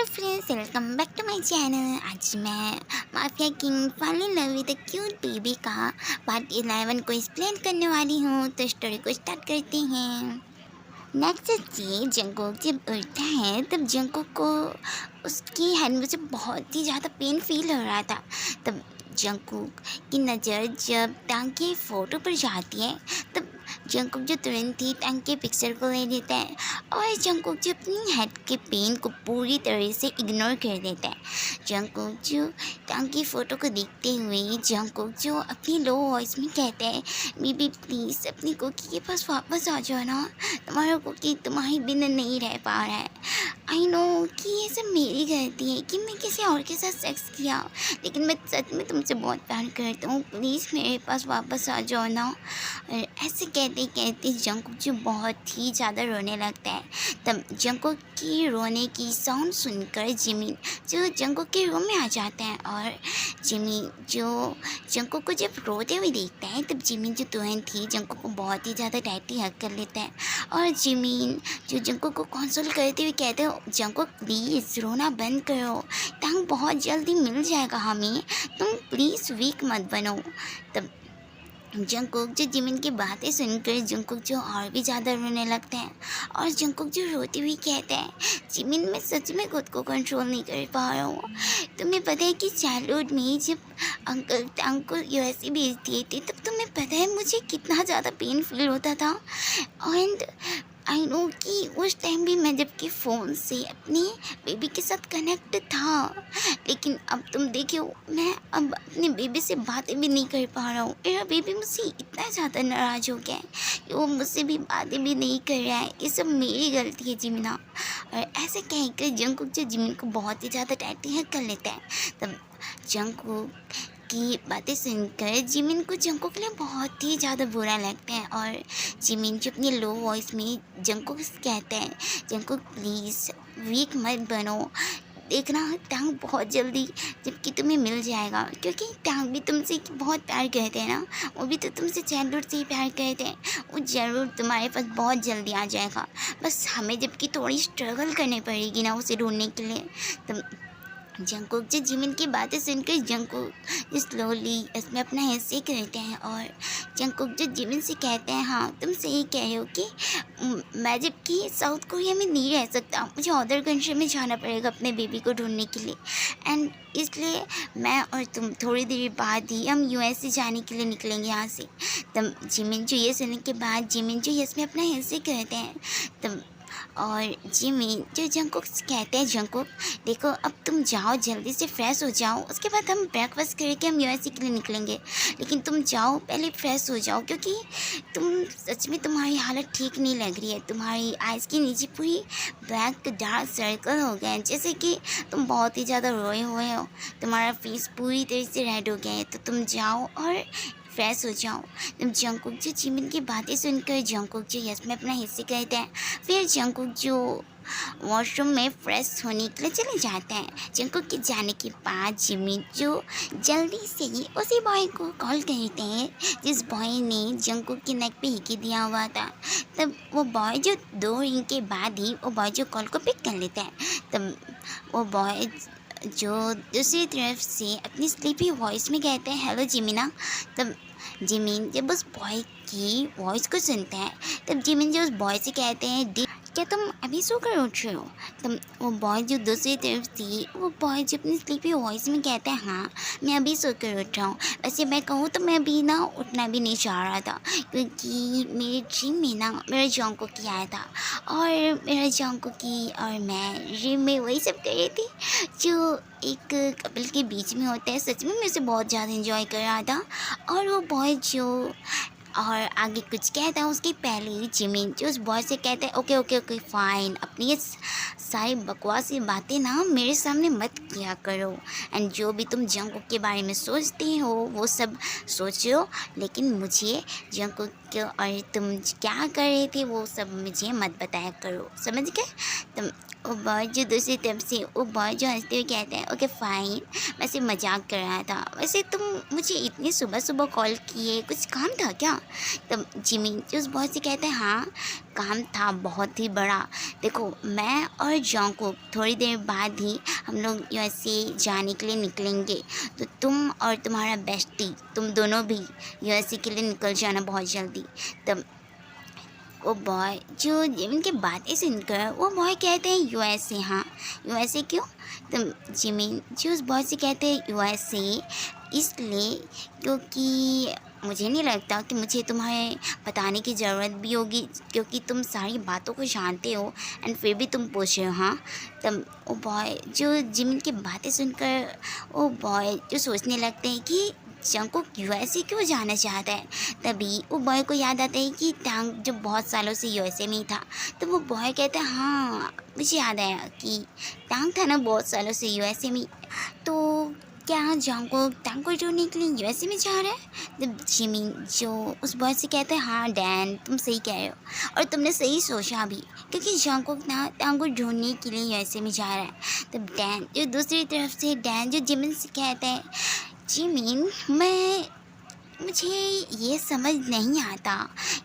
Hello friends, welcome back to my channel. आज मैं mafia king fall in love with cute baby का part 11 को explain करने वाली हूँ। तो स्टोरी को स्टार्ट करते हैं। नेक्स्ट डे जंगकोक जब उठता है तब जंगकोक को उसकी हैंड में से बहुत ही ज़्यादा पेन फील हो रहा था। तब जंगकोक की नज़र जब टांग की फ़ोटो पर जाती है तब जंगकोक जो तुरंत ही टांग के पिक्चर को ले लेता है और जंगकोक जो अपनी हेड के पेन को पूरी तरह से इग्नोर कर देता है। जंगकोक जो टांग की फ़ोटो को देखते हुए जंगकोक जो अपनी लो वॉइस में कहता है, बेबी प्लीज़ अपनी कोकी के पास वापस आ जाओ ना, तुम्हारा कुकी तुम्हारे बिना नहीं रह पा रहा है। आई नो कि ये सब मेरी गलती है कि मैं किसी और के साथ सेक्स किया, लेकिन मैं सच में तुमसे बहुत प्यार करता हूँ, प्लीज़ मेरे पास वापस आ जाओ ना। और ऐसे कहते कहते जंगकोक जो बहुत ही ज़्यादा रोने लगता है। तब जंगकोक की रोने की साउंड सुनकर जिमिन जो जंगकोक के रूम में आ जाता है और जिमिन जो जंगकोक को जब रोते हुए देखता है तब जिमिन जो तुरंत ही जंगकोक को बहुत ही ज़्यादा टाइटली हग कर लेता है और जिमिन जो जंगकोक को कंसोल करते हुए कहते हो, जंगकोक प्लीज़ रोना बंद करो, टांग बहुत जल्दी मिल जाएगा हमें, तुम प्लीज़ वीक मत बनो। तब जंगकोक जो जिमिन की बातें सुनकर जंगकोक जो और भी ज़्यादा रोने लगता है और जंगकोक जो रोते हुए कहता है, जिमिन मैं सच में खुद को कंट्रोल नहीं कर पा रहा हूँ। तुम्हें पता है कि चाइल्डहुड में जब अंकल टांग को यूएसए भेज दिए थे तब तुम्हें पता है मुझे कितना ज़्यादा पेन फील होता था। एंड आई नो कि उस टाइम भी मैं जबकि फ़ोन से अपनी बेबी के साथ कनेक्ट था, लेकिन अब तुम देखो मैं अब अपनी बेबी से बातें भी नहीं कर पा रहा हूँ। मेरा बेबी मुझसे इतना ज़्यादा नाराज़ हो गया है कि वो मुझसे भी बातें भी नहीं कर रहा है। ये सब मेरी गलती है जिमिना। और ऐसे कहकर जंगकोक जो जिमिन को बहुत ही ज़्यादा टाइटली हग कर लेता है। तब जंगकोक की बातें सुनकर जिमिन को जंगकोक के लिए बहुत ही ज़्यादा बुरा लगता है और जिमिन जो अपनी लो वॉइस में जंगकोक से कहता है, जंगकोक प्लीज़ वीक मत बनो, देखना टांग बहुत जल्दी जबकि तुम्हें मिल जाएगा, क्योंकि टांग भी तुमसे बहुत प्यार करते हैं ना, वो भी तो तुमसे चाइल्डहुड से ही प्यार करते हैं, वो ज़रूर तुम्हारे पास बहुत जल्दी आ जाएगा। बस हमें जबकि थोड़ी स्ट्रगल करनी पड़ेगी ना उसे ढूंढने के लिए। तो जंगकोक जो जिमिन की बातें सुनकर जंगकोक स्लोली इसमें अपना हिस्से करते हैं और जंगकोक जो जिमिन से कहते हैं, हाँ तुम सही कह रहे हो कि मैं जबकि साउथ कोरिया में नहीं रह सकता, मुझे अदर कंट्री में जाना पड़ेगा अपने बेबी को ढूंढने के लिए। एंड इसलिए मैं और तुम थोड़ी देर बाद ही हम यूएसए जाने के लिए निकलेंगे यहाँ से। तब जिमिन जो ये सुनने के बाद जिमिन जो इसमें अपना हिस्से करते हैं तब और जिमिन जो जंगकोक से कहते हैं, जंगकोक देखो अब तुम जाओ जल्दी से फ्रेश हो जाओ, उसके बाद हम ब्रेकफास्ट करके हम यूएसए के लिए निकलेंगे, लेकिन तुम जाओ पहले फ्रेश हो जाओ, क्योंकि तुम सच में तुम्हारी हालत ठीक नहीं लग रही है, तुम्हारी आइज़ के नीचे पूरी ब्लैक डार्क सर्कल हो गए हैं, जैसे कि तुम बहुत ही ज़्यादा रोए हुए हो, तुम्हारा फेस पूरी तरह से रेड हो गया है, तो तुम जाओ और फ्रेश हो जाओ। तब जंगकोक जो जिमिन की बातें सुनकर जंगकोक जो यस में अपना हिस्से कहते हैं, फिर जंगकोक जो वॉशरूम में फ्रेश होने के लिए चले जाते हैं। जंगकोक के जाने के बाद जिमिन जो जल्दी से ही उसी बॉय को कॉल करते हैं जिस बॉय ने जंगकोक के नेक पे हिकी दिया हुआ था। तब वो बॉय जो 2 रिंग के बाद ही वो बॉय जो कॉल को पिक कर लेता है। तब वो बॉय जो दूसरी तरफ से अपनी स्लीपी वॉइस में कहते हैं, हेलो जिमिना। तब जिमिन जब उस बॉय की वॉइस को सुनते हैं तब जिमिन जो उस बॉय से कहते हैं, क्या तुम अभी सोकर उठ रहे हो? तब वो बॉय जो दूसरी तरफ थी वो बॉय जो अपनी स्लीपी वॉइस में कहता है, हाँ मैं अभी सोकर उठ रहा हूँ। वैसे मैं कहूँ तो मैं अभी ना उठना भी नहीं चाह रहा था, क्योंकि मेरे ड्रीम में ना मेरा जंगकोक आया था और मेरा जंगकोक और मैं ड्रीम में वही सब कर रही थी जो एक कपल के बीच में होता है। सच में मैं उसे बहुत ज़्यादा इंजॉय कर रहा था। और वो बॉय जो और आगे कुछ कहता है उसके पहले ही जिमिन जो उस बॉय से कहता है, ओके ओके ओके फाइन, अपनी ये सारी बकवासी बातें ना मेरे सामने मत किया करो, एंड जो भी तुम जंगकोक के बारे में सोचते हो वो सब सोचो, लेकिन मुझे जंगकोक और तुम क्या कर रहे थे वो सब मुझे मत बताया करो, समझ गए? तुम वो बॉय जो दूसरी तरफ से वो बॉय जो हँसते हुए कहता है, ओके फाइन, मैं सिर्फ मजाक कर रहा था। वैसे तुम मुझे इतनी सुबह सुबह कॉल किए, कुछ काम था क्या? तब जिमी जो उस बॉय से कहता है, हाँ काम था बहुत ही बड़ा। देखो मैं और जॉन्गकुक थोड़ी देर बाद ही हम लोग यूएसए जाने के लिए निकलेंगे, तो तुम और तुम्हारा बेस्टी तुम दोनों भी यूएसए के लिए निकल जाना बहुत जल्दी। तब वो बॉय जो जिमिन की बातें सुनकर वो बॉय कहते हैं, यूएसए? हाँ यूएसए क्यों? तो जिमिन जो उस बॉय से कहते हैं, यूएसए इसलिए क्योंकि मुझे नहीं लगता कि मुझे तुम्हें बताने की ज़रूरत भी होगी, क्योंकि तुम सारी बातों को जानते हो एंड फिर भी तुम पूछ रहे हो। हाँ तब वो बॉय जो जिमिन की बातें सुनकर वो बॉय जो सोचने लगते हैं कि जंगकुक यूएसए क्यों जाना चाहता है। तभी वो बॉय को याद आता है कि टांग जो बहुत सालों से यूएसए में ही था। तो वो बॉय कहता है, हाँ मुझे याद आया कि टांग था ना बहुत सालों से यूएसए में, तो क्या जंगकुक टांग को ढूंढने के लिए यूएसए में जा रहा है? तब जिमिन जो उस बॉय से कहता है, हाँ डैन तुम सही कह रहे हो और तुमने सही सोचा भी, क्योंकि जंगकुक ना टांग को ढूंढने के लिए यूएसए में जा रहा है। तब डैन जो दूसरी तरफ से डैन जो जिमिन से कहता है, जिमिन मुझे ये समझ नहीं आता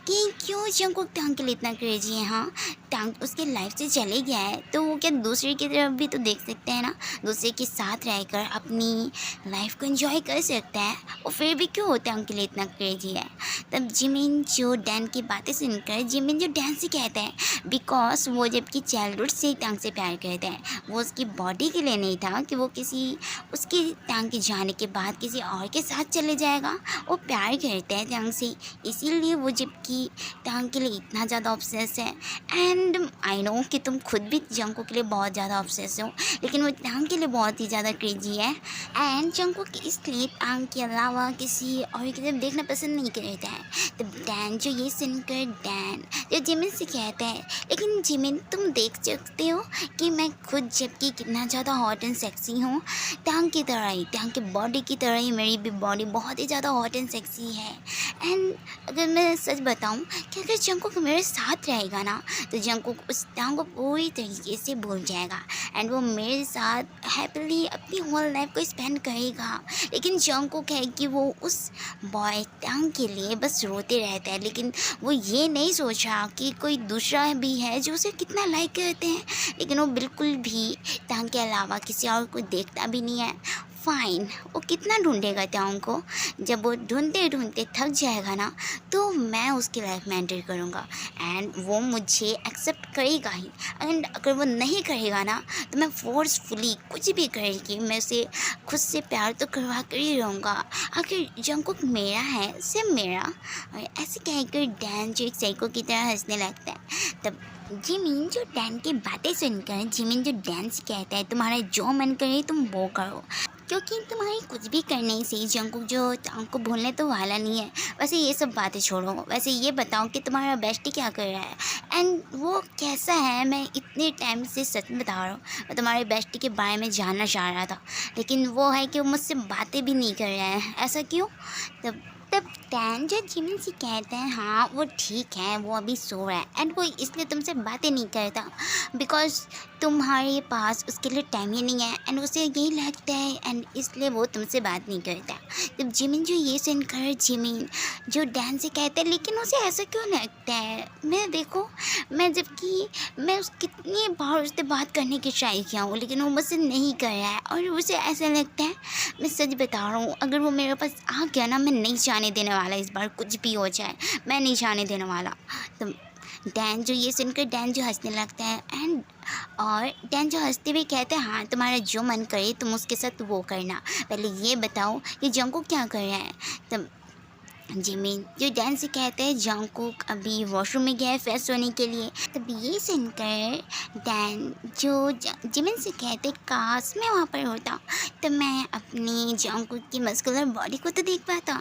कि क्यों जंगकुक टांग के लिए इतना क्रेजी है। हाँ टांग उसके लाइफ से चले गया है तो वो क्या दूसरे की तरफ भी तो देख सकते हैं ना, दूसरे के साथ रहकर अपनी लाइफ को एंजॉय कर सकता है, और फिर भी क्यों टांग के लिए इतना क्रेजी है। तब जिमिन जो डैन की बातें सुनकर जिमिन जो डैन से कहता है, बिकॉज वो जबकि चाइल्डहुड से टांग से प्यार करता है, वो उसकी बॉडी के लिए नहीं था कि वो किसी उसकी टांग के जाने के बाद किसी और के साथ चले जाएगा। वो प्यार करता है टांग से, इसीलिए वो जबकि टांग के लिए इतना ज़्यादा ऑब्सेस है। एंड आई नो कि तुम खुद भी जंगकुक के लिए बहुत ज़्यादा ऑब्सेस हो, लेकिन वो टांग के लिए बहुत ही ज़्यादा क्रेजी है। एंड जंगकुक इसलिए टांग के अलावा किसी और की तरफ देखना पसंद नहीं करता है। तो डैन जो ये सुनकर डैन जो जिमिन से कहता है, लेकिन जिमिन तुम देख सकते हो कि मैं खुद जबकि कितना ज़्यादा हॉट एंड सेक्सी हूँ, टांग की तरह ही, टांग के बॉडी की तरह ही मेरी भी बॉडी बहुत ही ज़्यादा हॉट एंड सेक्सी है। एंड अगर मैं सच बताऊँ कि अगर जंगकुक मेरे साथ रहेगा ना, तो जंगकुक उस टांग को पूरी तरीके से भूल जाएगा एंड वो मेरे साथ हैप्पीली अपनी होल लाइफ को स्पेंड करेगा। लेकिन जंगकुक है कि वो उस बॉय टांग के लिए बस रोते रहता है, लेकिन वो ये नहीं सोचा कि कोई दूसरा भी है जो उसे कितना लाइक करते हैं, लेकिन वो बिल्कुल भी टांग के अलावा किसी और को देखता भी नहीं है। फाइन, वो कितना ढूंढेगा टांग को, जब वो ढूंढते ढूंढते थक जाएगा ना, तो मैं उसकी लाइफ में एंटर करूँगा एंड वो मुझे एक्सेप्ट करेगा ही। एंड अगर वो नहीं करेगा ना, तो मैं फोर्सफुली कुछ भी करके मैं उसे खुद से प्यार तो करवा कर ही रहूँगा। आखिर जंगकुक मेरा है, सिर्फ मेरा। और ऐसे कहकर डैन जो एक साइको की तरह हंसने लगता है। तब जिमिन जो डैन की बातें सुनकर जिमिन जो डैन से कहता है, तुम्हारा जो मन करे तुम वो करो, क्योंकि तुम्हारी कुछ भी करने से जंगकुक जो टांग को भूलने तो वाला नहीं है। वैसे ये सब बातें छोड़ो, वैसे ये बताओ कि तुम्हारा बेस्टी क्या कर रहा है एंड वो कैसा है। मैं इतने टाइम से सच में बता रहा हूँ, मैं तुम्हारे बेस्टी के बारे में जानना चाह रहा था, लेकिन वो है कि वो मुझसे बातें भी नहीं कर रहा है। ऐसा क्यों? तब तब डैन जो जिमिन से कहते हैं, हाँ वो ठीक है, वो अभी सो रहा है एंड वो इसलिए तुमसे बातें नहीं करता बिकॉज तुम्हारे पास उसके लिए टाइम ही नहीं है एंड उसे यही लगता है एंड इसलिए वो तुमसे बात नहीं करता। तब जिमिन जो ये सुनकर जिमिन जो डैन से कहते हैं, लेकिन उसे ऐसा क्यों लगता है? मैं देखो, मैं जबकि मैं उस कितनी बार उससे बात करने की ट्राई किया हूँ, लेकिन वो मुझसे नहीं कर रहा है और उसे ऐसा लगता है, मैं सच बता रहा हूँ, अगर वो मेरे पास आ गया ना, मैं नहीं जाने देने वाला। इस बार कुछ भी हो जाए मैं नहीं जाने देने वाला। तो डैन जो ये सुनकर डैन जो हंसने लगता है एंड और डैन जो हंसते हुए कहते हैं, हाँ तुम्हारा जो मन करे तुम उसके साथ वो करना, पहले ये बताओ कि जंगकुक क्या कर रहा है। तब जिमिन जो डैन से कहते हैं, जंगकुक अभी वॉशरूम में गया है फ्रेश होने के लिए। तब ये सुनकर डैन जो जिमिन से कहते, काश मैं वहाँ पर होता तो मैं अपनी जंगकुक की मस्कुलर बॉडी को तो देख पाता।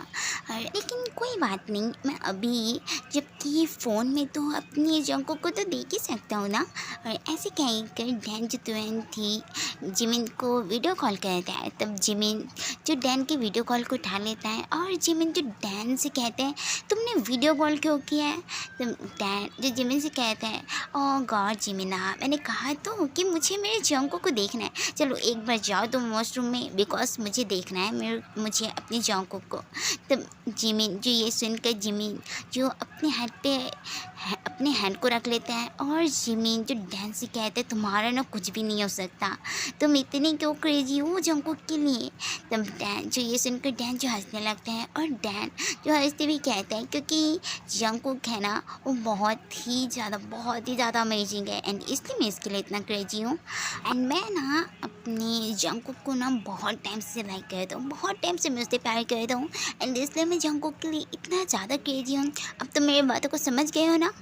और लेकिन कोई बात नहीं, मैं अभी जबकि फ़ोन में तो अपनी जंगकुक को तो देख ही सकता हूँ ना। और ऐसे कहकर डैन जो तुरंत ही जिमिन को वीडियो कॉल करता है। तब जिमिन जो डैन की वीडियो कॉल को उठा लेता है और जिमिन जो डैन डैन से कहते हैं तुमने वीडियो कॉल क्यों किया है। तो डैन जो जिमिन से कहते हैं ओह गॉड जिमिना, मैंने कहा तो कि मुझे मेरे जंको को देखना है, चलो एक बार जाओ तुम वॉशरूम में, बिकॉज मुझे देखना है मुझे अपने जंको को। तब जिमिन जो ये सुनकर जिमिन जो अपने हेड पे अपने हैंड को रख लेते हैं और जिमिन जो डैन से कहते हैं तुम्हारा ना कुछ भी नहीं हो सकता, तुम इतने क्यों क्रेजी हो जंकुक के लिए। तब डैन जो ये सुनकर डैन जो हंसने लगते हैं और डैन जो हंसते भी कहते हैं क्योंकि जंकुक है ना वो बहुत ही ज़्यादा अमेजिंग है एंड इसलिए मैं इसके लिए इतना क्रेजी हूँ। एंड मैं ना अपने जंकुक को ना बहुत टाइम से लाइक करता हूँ, बहुत टाइम से मैं उससे प्यार करता हूँ एंड इसलिए मैं जंकुक के लिए इतना ज़्यादा क्रेजी हूँ। अब तो मेरी बातों को समझ गए हो ना।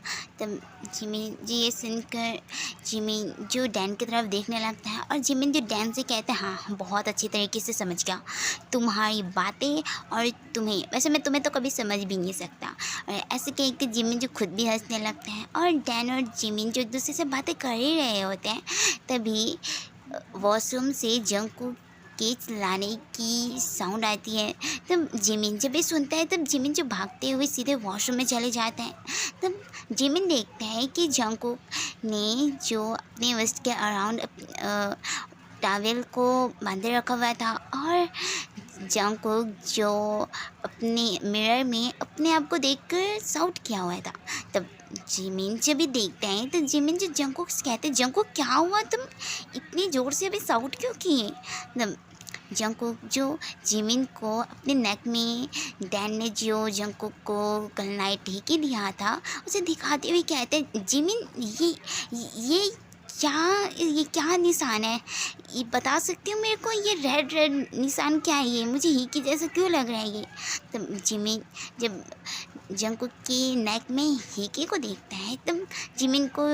तब जिमिन जी ये सुनकर जिमिन जो डैन की तरफ देखने लगता है और जिमिन जो डैन से कहते हैं हाँ बहुत अच्छी तरीके से समझ गया तुम्हारी बातें और मैं तुम्हें तो कभी समझ भी नहीं सकता। और ऐसे कह के जिमिन जो खुद भी हंसने लगते हैं और डैन और जिमिन जो एक दूसरे से बातें कर ही रहे होते हैं तभी वॉशरूम से जंकुक के चिल्लाने की साउंड आती है। तब जिमिन जब ये सुनता है तब जिमिन जो भागते हुए सीधे वॉशरूम में चले जाते हैं। तब जिमिन देखता है कि जंकुक ने जो अपने वेस्ट के अराउंड टॉवेल को बांधे रखा हुआ था और जंकुक जो अपने मिरर में अपने आप को देखकर साउट किया हुआ था। तब जिमिन जब भी देखते हैं तो जिमिन जो जंकुक से कहते हैं जंकुक क्या हुआ, तुम इतनी ज़ोर से अभी साउट क्यों किए। तब जंकुक जो जिमिन को अपने नेक में डैन ने जो जंकुक को कल नाइट ढेके दिया था उसे दिखाते हुए कहते हैं जिमिन ये ये क्या निशान है, ये बता सकती हो मेरे को, ये रेड रेड निशान क्या है, ये मुझे ही की जैसा क्यों लग रहा है ये। तब जिमिन जब जंकुक की नेक में हीके को देखता है तब जिमिन को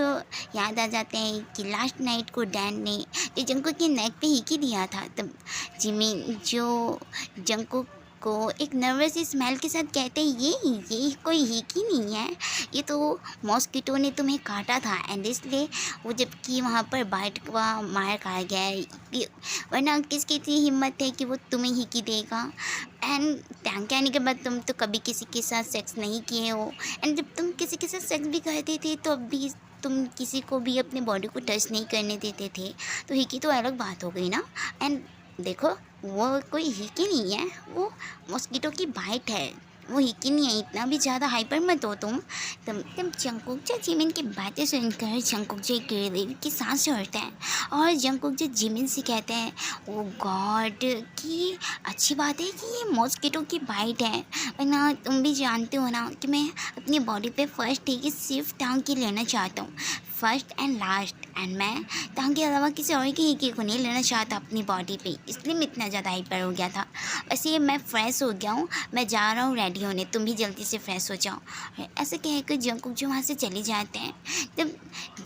याद आ जाता है कि लास्ट नाइट को डैन ने जो जंकुक की नेक पे हीके दिया था। तब जिमिन जो जंकुक को एक नर्वस स्मेल के साथ कहते हैं ये कोई हीकी नहीं है, ये तो मॉस्किटो ने तुम्हें काटा था एंड इसलिए वो जबकि वहाँ पर बाइट का मार खाया गया है, वरना किसकी इतनी हिम्मत है कि वो तुम्हें हीकी देगा। एंड टैंक आने के बाद तुम तो कभी किसी के साथ सेक्स नहीं किए हो एंड जब तुम किसी के साथ सेक्स भी करते थे तो अब भी तुम किसी को भी अपने बॉडी को टच नहीं करने देते थे, तो हिकी तो अलग बात हो गई ना। एंड देखो वो कोई हिकी नहीं है, वो मॉस्किटो की बाइट है, वो हिकी नहीं है, इतना भी ज़्यादा हाइपर मत हो तुम। तब जंकुक जो जिमिन की बातें सुनकर जंकुक जो एक रिलीव की सांस छोड़ता है और जंकुक जो जिमिन से कहते हैं ओ गॉड कि अच्छी बात है कि ये मॉस्किटो की बाइट है, वरना तुम भी जानते हो ना कि मैं अपनी बॉडी पे फर्स्ट टीके सिर्फ टांग की लेना चाहता हूँ, फर्स्ट एंड लास्ट, एंड मैं टांग के अलावा किसी और की हिकी को नहीं लेना चाहता अपनी बॉडी पे, इसलिए मैं इतना ज़्यादा हाइपर हो गया था। वैसे मैं फ्रेश हो गया हूँ, मैं जा रहा हूँ रेडी होने, तुम भी जल्दी से फ्रेश हो जाओ। ऐसे कहकर जंकुक जो वहाँ से चले जाते हैं। तब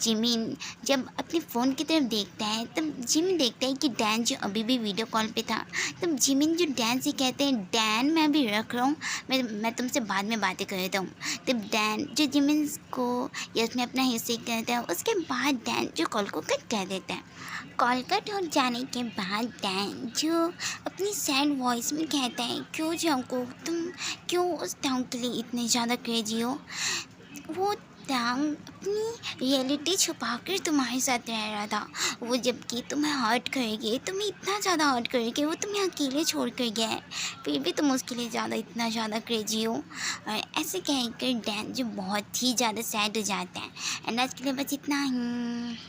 जिमिन जब अपने फ़ोन की तरफ देखता है तब जिमिन देखता है कि डैन जो अभी भी वीडियो कॉल पे था। तब जिमिन जो डैन से कहते हैं डैन मैं अभी रख रहा हूँ, मैं तुमसे बाद में बातें करता हूँ। तब डैन जो जिमिन को यस में अपना हिस्से कहता है, उसके बाद डैन जो कॉल को कट कर देता है। कॉल कट हो जाने के बाद डैन जो अपनी सैड वॉइस में कहता है क्यों जंकुक तुम क्यों उस टांग के लिए इतने ज़्यादा क्रेजी हो, वो टांग अपनी रियलिटी छुपाकर तुम्हारे साथ रह रहा था, वो जबकि तुम्हें हर्ट करेगी, तुम्हें इतना ज़्यादा हर्ट करेगी, वो तुम्हें अकेले छोड़ कर गया है, फिर भी तुम उसके लिए इतना ज़्यादा क्रेजी हो। और ऐसे कहकर डैन जो बहुत ही ज़्यादा सैड हो जाता है। एंड आज के लिए बस इतना ही।